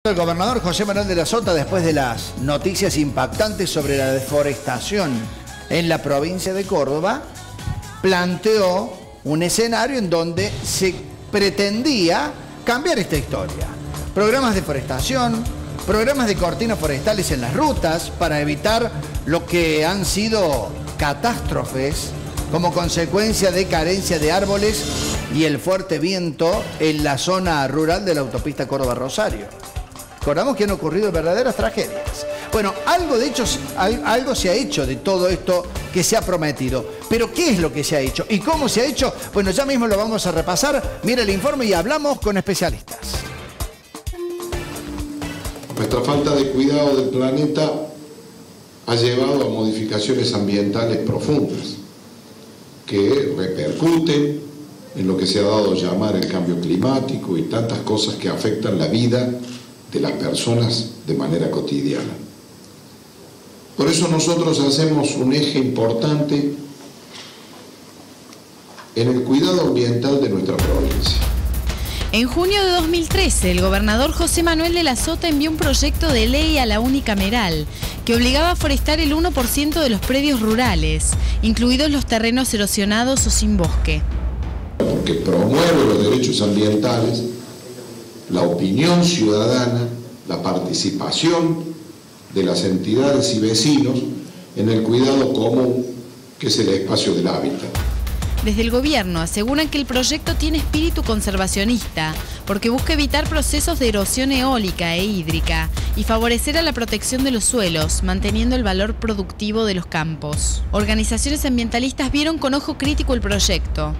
El gobernador José Manuel de la Sota, después de las noticias impactantes sobre la deforestación en la provincia de Córdoba, planteó un escenario en donde se pretendía cambiar esta historia. Programas de forestación, programas de cortinas forestales en las rutas para evitar lo que han sido catástrofes como consecuencia de carencia de árboles y el fuerte viento en la zona rural de la autopista Córdoba-Rosario. Recordamos que han ocurrido verdaderas tragedias. Bueno, algo se ha hecho de todo esto que se ha prometido. Pero ¿qué es lo que se ha hecho? ¿Y cómo se ha hecho? Bueno, ya mismo lo vamos a repasar. Mira el informe y hablamos con especialistas. Nuestra falta de cuidado del planeta ha llevado a modificaciones ambientales profundas que repercuten en lo que se ha dado a llamar el cambio climático y tantas cosas que afectan la vida de las personas de manera cotidiana. Por eso nosotros hacemos un eje importante en el cuidado ambiental de nuestra provincia. En junio de 2013, el gobernador José Manuel de la Sota envió un proyecto de ley a la unicameral que obligaba a forestar el 1% de los predios rurales, incluidos los terrenos erosionados o sin bosque. Porque promueve los derechos ambientales, la opinión ciudadana, la participación de las entidades y vecinos en el cuidado común que es el espacio del hábitat. Desde el gobierno aseguran que el proyecto tiene espíritu conservacionista porque busca evitar procesos de erosión eólica e hídrica y favorecer a la protección de los suelos, manteniendo el valor productivo de los campos. Organizaciones ambientalistas vieron con ojo crítico el proyecto.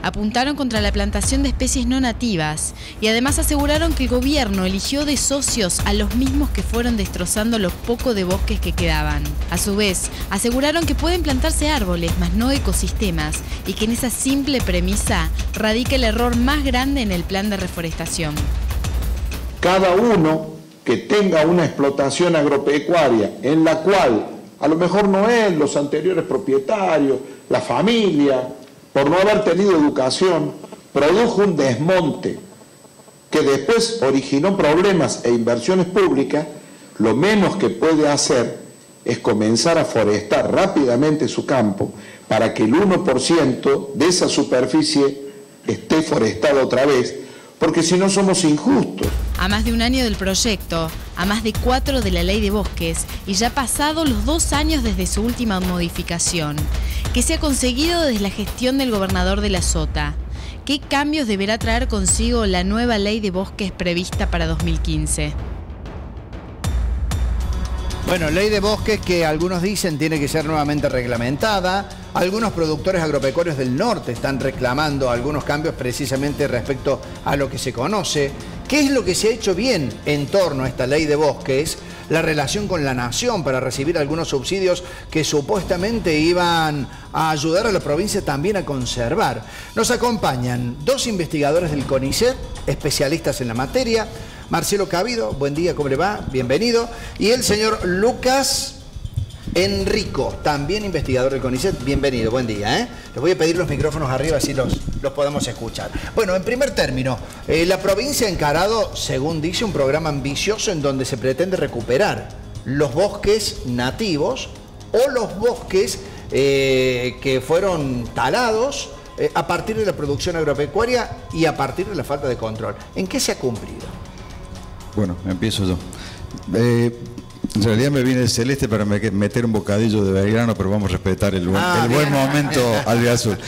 Apuntaron contra la plantación de especies no nativas y además aseguraron que el gobierno eligió de socios a los mismos que fueron destrozando lo poco de bosques que quedaban. A su vez, aseguraron que pueden plantarse árboles, mas no ecosistemas, y que en esa simple premisa radica el error más grande en el plan de reforestación. Cada uno que tenga una explotación agropecuaria en la cual a lo mejor no es los anteriores propietarios, la familia, por no haber tenido educación, produjo un desmonte que después originó problemas e inversiones públicas, lo menos que puede hacer es comenzar a forestar rápidamente su campo para que el 1% de esa superficie esté forestado otra vez, porque si no somos injustos. A más de un año del proyecto, a más de 4 de la Ley de Bosques y ya pasados los 2 años desde su última modificación, ¿qué se ha conseguido desde la gestión del gobernador de la Sota? ¿Qué cambios deberá traer consigo la nueva Ley de Bosques prevista para 2015? Bueno, ley de bosques que algunos dicen tiene que ser nuevamente reglamentada. Algunos productores agropecuarios del norte están reclamando algunos cambios precisamente respecto a lo que se conoce. ¿Qué es lo que se ha hecho bien en torno a esta ley de bosques? La relación con la nación para recibir algunos subsidios que supuestamente iban a ayudar a la provincia también a conservar. Nos acompañan 2 investigadores del CONICET, especialistas en la materia. Marcelo Cabido, buen día, ¿cómo le va? Bienvenido. Y el señor Lucas Enrico, también investigador del CONICET, bienvenido, buen día. Les voy a pedir los micrófonos arriba así los podemos escuchar. Bueno, en primer término, la provincia ha encarado, según dice, un programa ambicioso en donde se pretende recuperar los bosques nativos o los bosques que fueron talados a partir de la producción agropecuaria y a partir de la falta de control. ¿En qué se ha cumplido? Bueno, empiezo yo. En realidad me viene el celeste para meter un bocadillo de Belgrano, pero vamos a respetar el buen momento albiazul.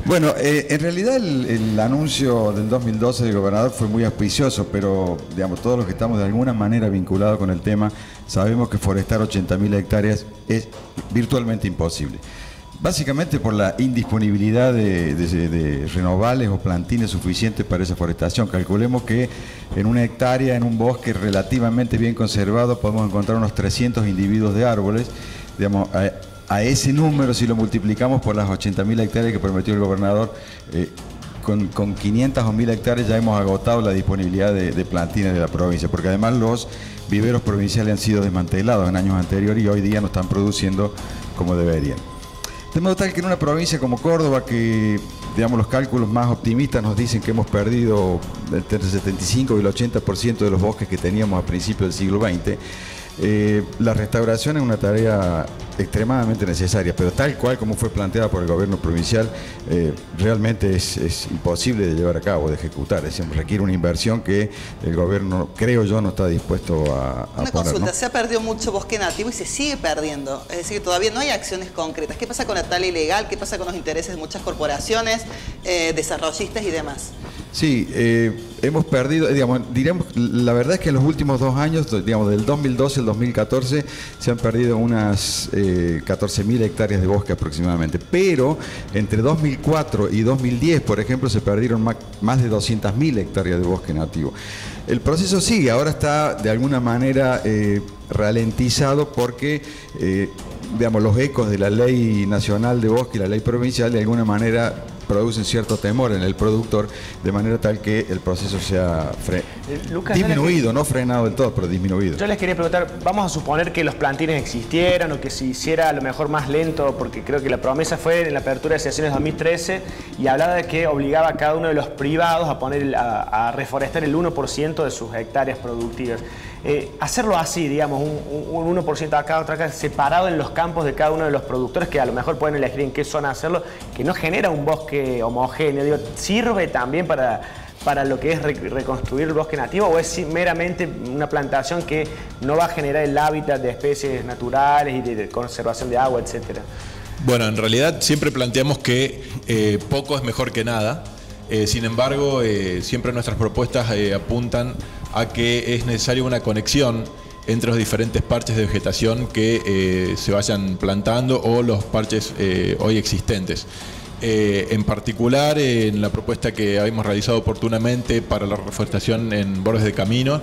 Bueno, en realidad el anuncio del 2012 del gobernador fue muy auspicioso, pero digamos, todos los que estamos de alguna manera vinculados con el tema sabemos que forestar 80.000 hectáreas es virtualmente imposible. Básicamente por la indisponibilidad de renovables o plantines suficientes para esa forestación. Calculemos que en una hectárea, en un bosque relativamente bien conservado, podemos encontrar unos 300 individuos de árboles. Digamos, a ese número, si lo multiplicamos por las 80.000 hectáreas que prometió el gobernador, con 500 o 1.000 hectáreas ya hemos agotado la disponibilidad de plantines de la provincia, porque además los viveros provinciales han sido desmantelados en años anteriores y hoy día no están produciendo como deberían. De modo tal que en una provincia como Córdoba, que digamos, los cálculos más optimistas nos dicen que hemos perdido entre el 75 y el 80% de los bosques que teníamos a principios del siglo XX. La restauración es una tarea extremadamente necesaria, pero tal cual como fue planteada por el gobierno provincial, realmente es imposible de llevar a cabo, de ejecutar. Es decir, requiere una inversión que el gobierno, creo yo, no está dispuesto a Una poner, consulta, ¿no? se ha perdido mucho bosque nativo y se sigue perdiendo. Es decir, todavía no hay acciones concretas. ¿Qué pasa con la tala ilegal? ¿Qué pasa con los intereses de muchas corporaciones, desarrollistas y demás? Sí, hemos perdido, diríamos, la verdad es que en los últimos 2 años, digamos, del 2012 al 2014, se han perdido unas 14.000 hectáreas de bosque aproximadamente. Pero entre 2004 y 2010, por ejemplo, se perdieron más de 200.000 hectáreas de bosque nativo. El proceso sigue, ahora está de alguna manera ralentizado porque digamos, los ecos de la ley nacional de bosque y la ley provincial de alguna manera producen cierto temor en el productor, de manera tal que el proceso sea Lucas, disminuido, no frenado del todo, pero disminuido. Yo les quería preguntar, vamos a suponer que los plantines existieran o que se hiciera a lo mejor más lento, porque creo que la promesa fue en la apertura de sesiones 2013 y hablaba de que obligaba a cada uno de los privados a poner a reforestar el 1% de sus hectáreas productivas. Hacerlo así, digamos, un 1% acá, otro acá, separado en los campos de cada uno de los productores, que a lo mejor pueden elegir en qué zona hacerlo, que no genera un bosque homogéneo, digo, ¿sirve también para lo que es reconstruir el bosque nativo o es meramente una plantación que no va a generar el hábitat de especies naturales y de conservación de agua, etcétera? Bueno, en realidad siempre planteamos que poco es mejor que nada. Sin embargo, siempre nuestras propuestas apuntan a que es necesaria una conexión entre los diferentes parches de vegetación que se vayan plantando o los parches hoy existentes. En particular, en la propuesta que habíamos realizado oportunamente para la reforestación en bordes de camino,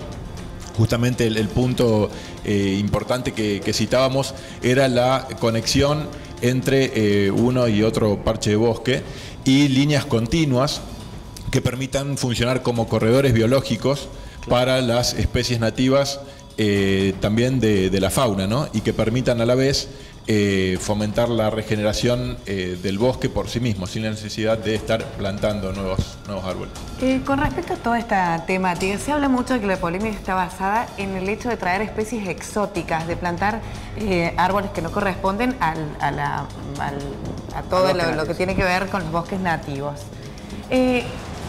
justamente el punto importante que citábamos era la conexión entre uno y otro parche de bosque y líneas continuas que permitan funcionar como corredores biológicos para las especies nativas también de la fauna, ¿no? Y que permitan a la vez fomentar la regeneración del bosque por sí mismo, sin la necesidad de estar plantando nuevos árboles. Con respecto a toda esta temática, se habla mucho de que la polémica está basada en el hecho de traer especies exóticas, de plantar árboles que no corresponden a todo lo que tiene que ver con los bosques nativos.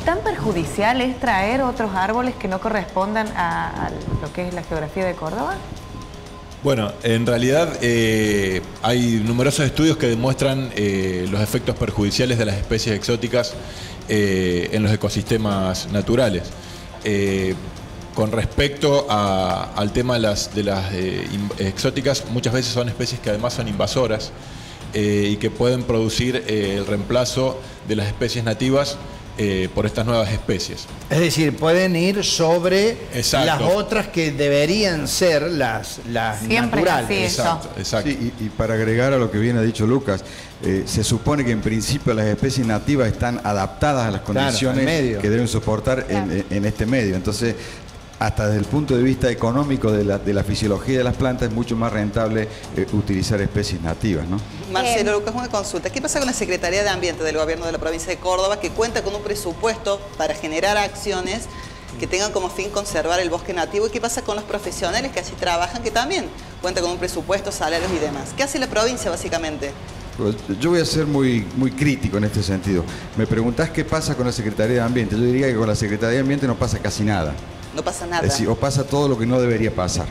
¿Tan perjudicial es traer otros árboles que no correspondan a lo que es la geografía de Córdoba? Bueno, en realidad hay numerosos estudios que demuestran los efectos perjudiciales de las especies exóticas en los ecosistemas naturales. Con respecto al tema de las exóticas, muchas veces son especies que además son invasoras y que pueden producir el reemplazo de las especies nativas por estas nuevas especies. Es decir, pueden ir sobre Exacto. las otras que deberían ser las Siempre naturales. así, Exacto. Sí, y para agregar a lo que bien ha dicho Lucas, se supone que en principio las especies nativas están adaptadas a las condiciones que deben soportar en este medio. Entonces, hasta desde el punto de vista económico de la fisiología de las plantas es mucho más rentable utilizar especies nativas, ¿no? Marcelo, Lucas, una consulta. ¿Qué pasa con la Secretaría de Ambiente del Gobierno de la Provincia de Córdoba, que cuenta con un presupuesto para generar acciones que tengan como fin conservar el bosque nativo? ¿Y qué pasa con los profesionales que allí trabajan, que también cuentan con un presupuesto, salarios y demás? ¿Qué hace la provincia, básicamente? Pues yo voy a ser muy crítico en este sentido. Me preguntás qué pasa con la Secretaría de Ambiente. Yo diría que con la Secretaría de Ambiente no pasa casi nada. No pasa nada. Es decir, o pasa todo lo que no debería pasar.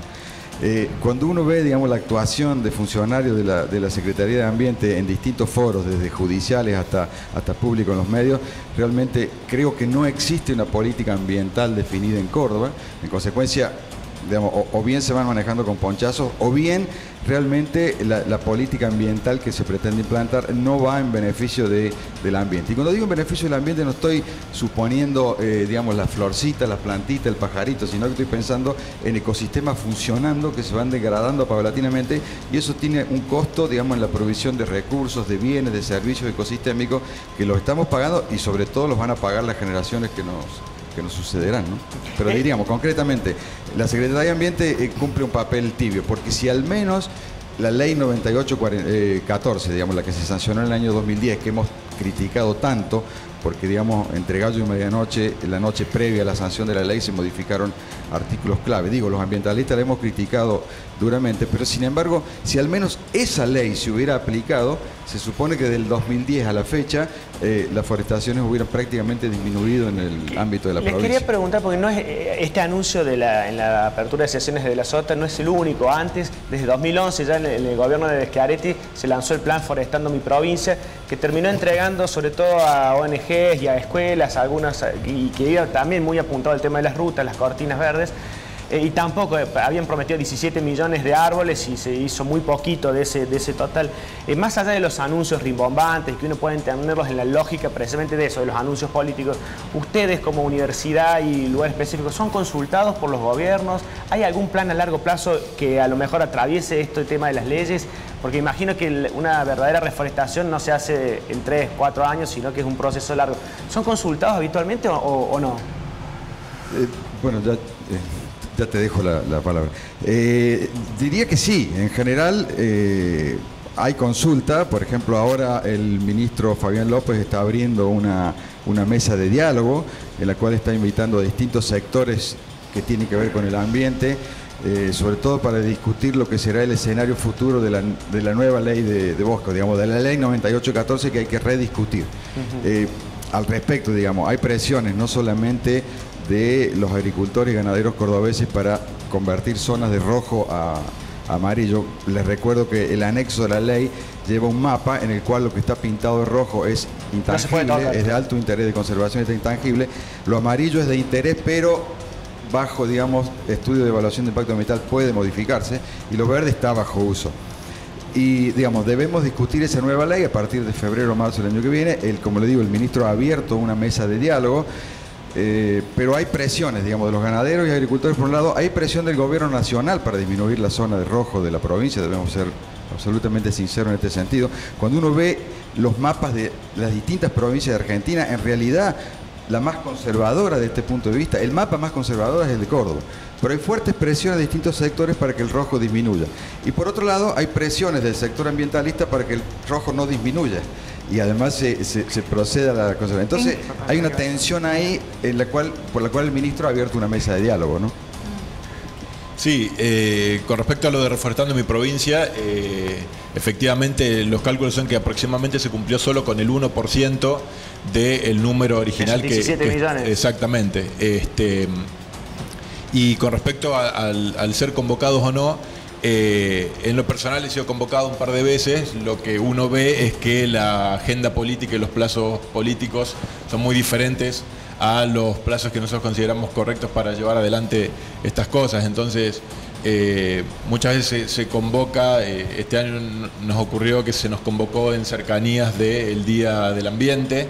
Cuando uno ve, digamos, la actuación de funcionarios de la Secretaría de Ambiente en distintos foros, desde judiciales hasta público en los medios, realmente creo que no existe una política ambiental definida en Córdoba. En consecuencia, digamos, o bien se van manejando con ponchazos, o bien realmente la política ambiental que se pretende implantar no va en beneficio del ambiente. Y cuando digo en beneficio del ambiente no estoy suponiendo, digamos, la florcita, la plantita, el pajarito, sino que estoy pensando en ecosistemas funcionando que se van degradando paulatinamente, y eso tiene un costo, digamos, en la provisión de recursos, de bienes, de servicios ecosistémicos, que los estamos pagando y sobre todo los van a pagar las generaciones que nos sucederán, ¿no? Pero diríamos, concretamente, la Secretaría de Ambiente cumple un papel tibio, porque si al menos la ley 9814, digamos, la que se sancionó en el año 2010, que hemos criticado tanto, porque digamos, entre gallo y medianoche, la noche previa a la sanción de la ley se modificaron artículos clave. Digo, los ambientalistas la hemos criticado duramente, pero sin embargo, si al menos esa ley se hubiera aplicado, se supone que del 2010 a la fecha, las forestaciones hubieran prácticamente disminuido en el ámbito de la provincia. Les quería preguntar, porque no es este anuncio en la apertura de sesiones de la SOTA no es el único. Antes, desde 2011, ya en el gobierno de Schiaretti se lanzó el plan Forestando mi Provincia, que terminó entregando sobre todo a ONGs y a escuelas, algunas, y que iba también muy apuntado al tema de las rutas, las cortinas verdes. Y tampoco, habían prometido 17 millones de árboles y se hizo muy poquito de ese total. Más allá de los anuncios rimbombantes, que uno puede entenderlos en la lógica precisamente de eso, de los anuncios políticos, ustedes como universidad y lugar específico, ¿son consultados por los gobiernos? ¿Hay algún plan a largo plazo que a lo mejor atraviese este tema de las leyes? Porque imagino que una verdadera reforestación no se hace en 3, 4 años, sino que es un proceso largo. ¿Son consultados habitualmente o no? Bueno, ya te dejo la palabra. Diría que sí, en general hay consulta. Por ejemplo, ahora el ministro Fabián López está abriendo una mesa de diálogo en la cual está invitando a distintos sectores que tienen que ver con el ambiente, sobre todo para discutir lo que será el escenario futuro de la nueva ley de bosque, digamos, de la ley 9814, que hay que rediscutir. Al respecto, digamos, hay presiones no solamente de los agricultores y ganaderos cordobeses para convertir zonas de rojo a amarillo. Les recuerdo que el anexo de la ley lleva un mapa en el cual lo que está pintado de rojo es intangible, es de alto interés de conservación, es intangible. Lo amarillo es de interés, pero bajo, digamos, estudio de evaluación de impacto ambiental puede modificarse, y lo verde está bajo uso. Y, digamos, debemos discutir esa nueva ley a partir de febrero o marzo del año que viene. Como le digo, el ministro ha abierto una mesa de diálogo. Pero hay presiones, digamos, de los ganaderos y agricultores por un lado, hay presión del gobierno nacional para disminuir la zona de rojo de la provincia, debemos ser absolutamente sinceros en este sentido. Cuando uno ve los mapas de las distintas provincias de Argentina, en realidad la más conservadora de este punto de vista, el mapa más conservador es el de Córdoba, pero hay fuertes presiones de distintos sectores para que el rojo disminuya. Y por otro lado, hay presiones del sector ambientalista para que el rojo no disminuya. Y además se proceda a la conservación. Entonces hay una tensión ahí por la cual el ministro ha abierto una mesa de diálogo, ¿no? Sí, con respecto a lo de Reforestando mi Provincia, efectivamente los cálculos son que aproximadamente se cumplió solo con el 1% del número original. 17 millones. Exactamente. Y con respecto al ser convocados o no, en lo personal he sido convocado un par de veces. Lo que uno ve es que la agenda política y los plazos políticos son muy diferentes a los plazos que nosotros consideramos correctos para llevar adelante estas cosas. Entonces, muchas veces se convoca, este año nos ocurrió que se nos convocó en cercanías del Día del Ambiente,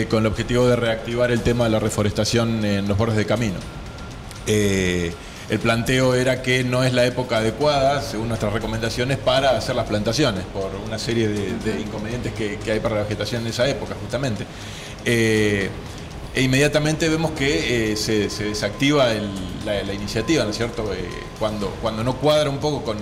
con el objetivo de reactivar el tema de la reforestación en los bordes de camino. El planteo era que no es la época adecuada, según nuestras recomendaciones, para hacer las plantaciones, por una serie de inconvenientes que hay para la vegetación en esa época, justamente. E inmediatamente vemos que se desactiva la iniciativa, ¿no es cierto? Cuando no cuadra un poco con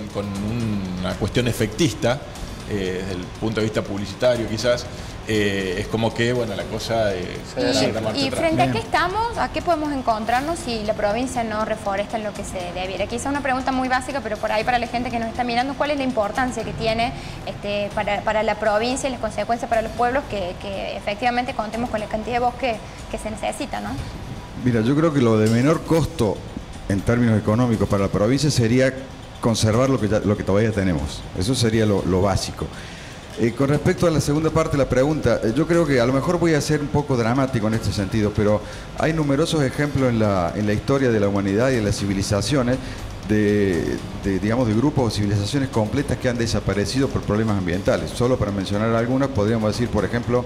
una cuestión efectista, desde el punto de vista publicitario quizás, es como que, bueno, la cosa se da marcha ¿Y atrás. frente a qué estamos? ¿A qué podemos encontrarnos si la provincia no reforesta en lo que se debiera? Quizá una pregunta muy básica, pero por ahí para la gente que nos está mirando, ¿cuál es la importancia que tiene para la provincia y las consecuencias para los pueblos que efectivamente contemos con la cantidad de bosque que se necesita, ¿no? Mira, yo creo que lo de menor costo en términos económicos para la provincia sería conservar lo que todavía tenemos. Eso sería lo básico. Con respecto a la segunda parte de la pregunta, yo creo que a lo mejor voy a ser un poco dramático en este sentido, pero hay numerosos ejemplos en la historia de la humanidad y de las civilizaciones de grupos o civilizaciones completas que han desaparecido por problemas ambientales. Solo para mencionar algunas, podríamos decir, por ejemplo,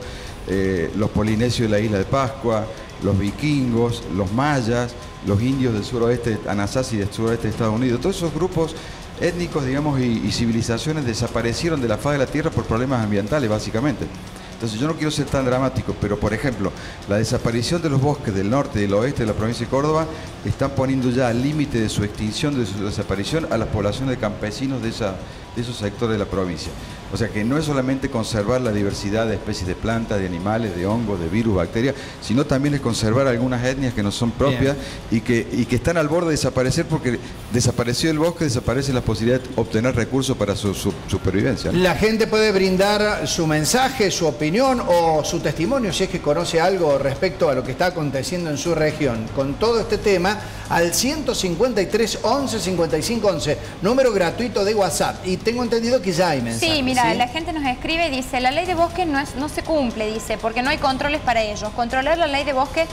los polinesios de la isla de Pascua, los vikingos, los mayas, los indios del suroeste, Anasazi del suroeste de Estados Unidos. Todos esos grupos étnicos, digamos, y civilizaciones desaparecieron de la faz de la Tierra por problemas ambientales, básicamente. Entonces yo no quiero ser tan dramático, pero por ejemplo, la desaparición de los bosques del norte y del oeste de la provincia de Córdoba están poniendo ya al límite de su extinción, de su desaparición, a las poblaciones de campesinos de esos sectores de la provincia. O sea que no es solamente conservar la diversidad de especies de plantas, de animales, de hongos, de virus, bacterias, sino también es conservar algunas etnias que no son propias y que están al borde de desaparecer, porque desapareció el bosque, desaparece la posibilidad de obtener recursos para su supervivencia, ¿no? La gente puede brindar su mensaje, su opinión o su testimonio, si es que conoce algo respecto a lo que está aconteciendo en su región con todo este tema, al 153 11 55 11, número gratuito de WhatsApp. Y tengo entendido que ya hay mensajes. Sí, mira, la gente nos escribe y dice, la ley de bosque no se cumple, dice, porque no hay controles para ellos. Controlar la ley de bosque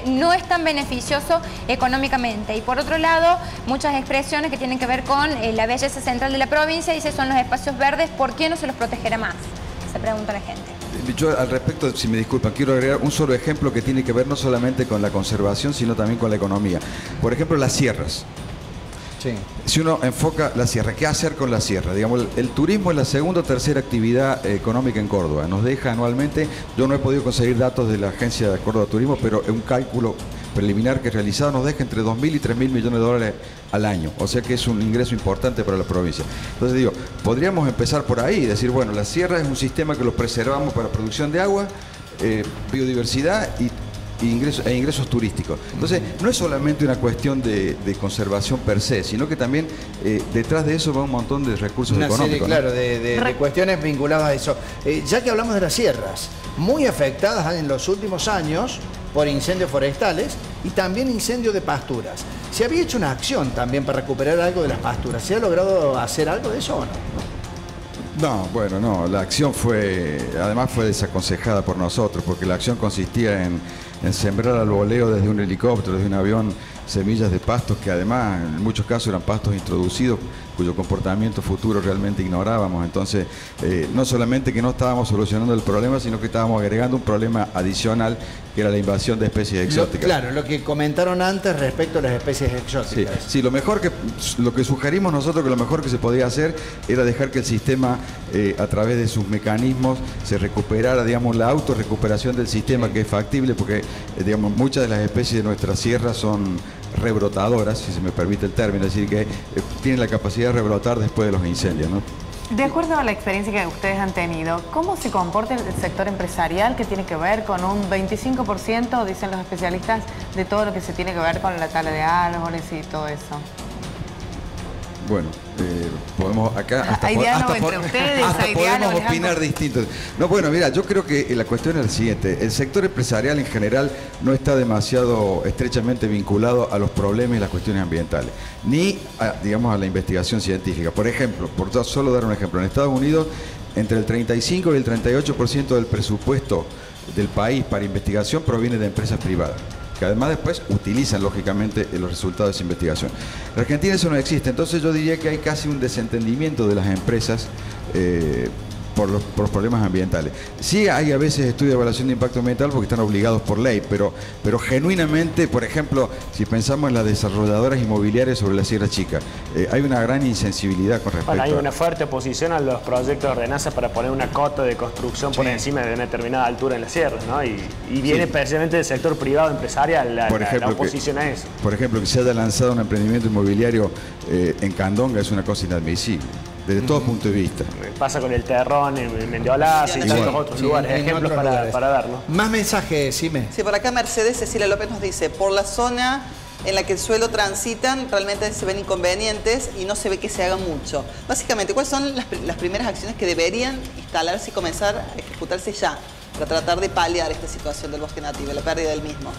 no es tan beneficioso económicamente. Y por otro lado, muchas expresiones que tienen que ver con la belleza central de la provincia, dice, son los espacios verdes, ¿por qué no se los protegerá más? Se pregunta la gente. Yo al respecto, si me disculpan, quiero agregar un solo ejemplo que tiene que ver no solamente con la conservación, sino también con la economía. Por ejemplo, las sierras. Sí. Si uno enfoca la sierra, ¿qué hacer con la sierra? Digamos, el turismo es la segunda o tercera actividad económica en Córdoba. Nos deja anualmente, yo no he podido conseguir datos de la Agencia de Córdoba Turismo, pero un cálculo preliminar que he realizado nos deja entre 2.000 y 3.000 millones de dólares al año. O sea que es un ingreso importante para la provincia. Entonces digo, podríamos empezar por ahí y decir, bueno, la sierra es un sistema que lo preservamos para producción de agua, biodiversidad e ingresos turísticos. Entonces, no es solamente una cuestión de conservación per se, sino que también detrás de eso va un montón de recursos económicos. Serie, claro, ¿no? de cuestiones vinculadas a eso. Ya que hablamos de las sierras, muy afectadas en los últimos años por incendios forestales y también incendios de pasturas. ¿Se había hecho una acción también para recuperar algo de las pasturas? ¿Se ha logrado hacer algo de eso o no? No, bueno, no. La acción además fue desaconsejada por nosotros, porque la acción consistía en sembrar al voleo desde un helicóptero, desde un avión, semillas de pastos que además en muchos casos eran pastos introducidos cuyo comportamiento futuro realmente ignorábamos. Entonces, no solamente que no estábamos solucionando el problema, sino que estábamos agregando un problema adicional, que era la invasión de especies exóticas. Claro, lo que comentaron antes respecto a las especies exóticas. Sí, lo que sugerimos nosotros, que lo mejor que se podía hacer era dejar que el sistema, a través de sus mecanismos, se recuperara, digamos, la autorrecuperación del sistema, que es factible, porque, digamos, muchas de las especies de nuestra sierra son rebrotadoras, si se me permite el término, es decir, que tienen la capacidad de rebrotar después de los incendios, ¿no? De acuerdo a la experiencia que ustedes han tenido, ¿cómo se comporta el sector empresarial que tiene que ver con un 25%, dicen los especialistas, de todo lo que se tiene que ver con la tala de árboles y todo eso? Bueno, podemos acá hay diálogo entre ustedes, hay podemos opinar distintos. No, bueno, mira, yo creo que la cuestión es la siguiente: el sector empresarial en general no está demasiado estrechamente vinculado a los problemas y las cuestiones ambientales, ni digamos a la investigación científica. Por ejemplo, por solo dar un ejemplo, en Estados Unidos entre el 35 y el 38% del presupuesto del país para investigación proviene de empresas privadas, que además después utilizan lógicamente los resultados de esa investigación. En Argentina eso no existe, entonces yo diría que hay casi un desentendimiento de las empresas por los problemas ambientales. Sí hay a veces estudios de evaluación de impacto ambiental porque están obligados por ley, pero genuinamente, por ejemplo, si pensamos en las desarrolladoras inmobiliarias sobre la Sierra Chica, hay una gran insensibilidad con respecto hay una fuerte oposición a los proyectos de ordenanza para poner una cota de construcción por encima de una determinada altura en las sierras, ¿no? Y viene precisamente del sector privado empresarial la oposición a eso. Por ejemplo, que se haya lanzado un emprendimiento inmobiliario en Candonga es una cosa inadmisible, desde todo punto de vista. Pasa con el Terrón, en Mendiolaza y tantos otros lugares, ejemplos para darnos. Más mensajes, Sime. Sí, por acá Mercedes Cecilia López nos dice, por la zona en la que el suelo transitan realmente se ven inconvenientes y no se ve que se haga mucho. Básicamente, ¿cuáles son las primeras acciones que deberían instalarse y comenzar a ejecutarse ya para tratar de paliar esta situación del bosque nativo, la pérdida del mismo?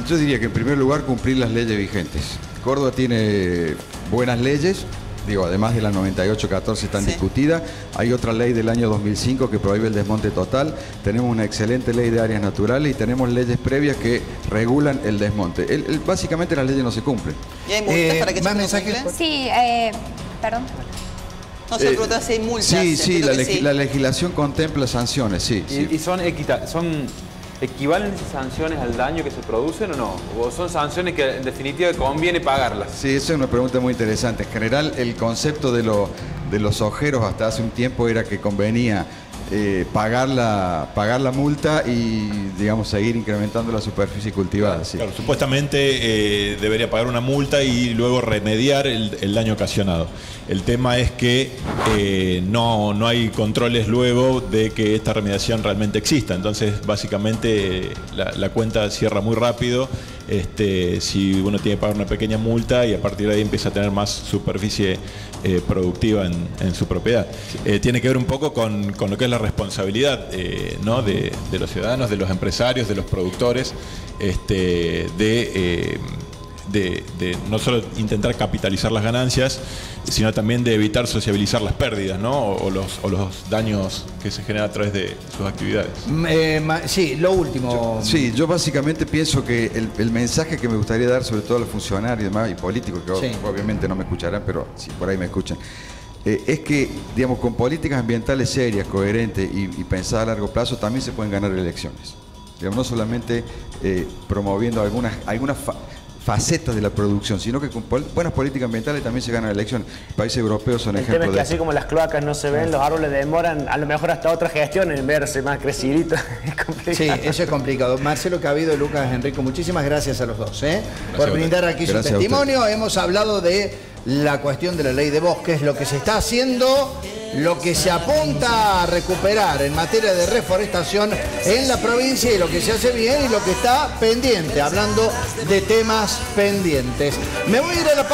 Yo diría que en primer lugar cumplir las leyes vigentes. Córdoba tiene buenas leyes. Digo, además de la 9814 tan discutida, hay otra ley del año 2005 que prohíbe el desmonte total, tenemos una excelente ley de áreas naturales y tenemos leyes previas que regulan el desmonte. Básicamente las leyes no se cumplen. ¿Y hay multas para que se cumplen? Sí, perdón. No se pregunta si hay multas. Sí, la legislación contempla sanciones, sí. ¿Y son equivalen esas sanciones al daño que se producen o no? ¿O son sanciones que en definitiva conviene pagarlas? Sí, esa es una pregunta muy interesante. En general, el concepto de los ojeros hasta hace un tiempo era que convenía pagar la multa y, digamos, seguir incrementando la superficie cultivada. Sí. Claro, supuestamente debería pagar una multa y luego remediar el daño ocasionado. El tema es que no hay controles luego de que esta remediación realmente exista. Entonces, básicamente, la cuenta cierra muy rápido si uno tiene que pagar una pequeña multa y a partir de ahí empieza a tener más superficie productiva en su propiedad. Tiene que ver un poco con lo que es la responsabilidad ¿no? de los ciudadanos, de los empresarios, de los productores, de no solo intentar capitalizar las ganancias, sino también de evitar sociabilizar las pérdidas, ¿no? o los daños que se generan a través de sus actividades. Sí, lo último. Yo básicamente pienso que el mensaje que me gustaría dar, sobre todo a los funcionarios y demás, y políticos, que obviamente no me escucharán, pero si por ahí me escuchan, es que, digamos, con políticas ambientales serias, coherentes y pensadas a largo plazo, también se pueden ganar elecciones. Digamos, no solamente promoviendo algunas facetas de la producción, sino que con buenas políticas ambientales también se ganan elecciones. Países europeos son ejemplos de eso. El tema es que así como las cloacas no se ven, los árboles demoran a lo mejor hasta otra gestión en verse más creciditos. Sí, eso es complicado. Marcelo Cabido y Lucas Enrico, muchísimas gracias a los dos por brindar aquí su testimonio. Hemos hablado de la cuestión de la ley de bosques, lo que se está haciendo, lo que se apunta a recuperar en materia de reforestación en la provincia y lo que se hace bien y lo que está pendiente, hablando de temas pendientes. Me voy a ir a la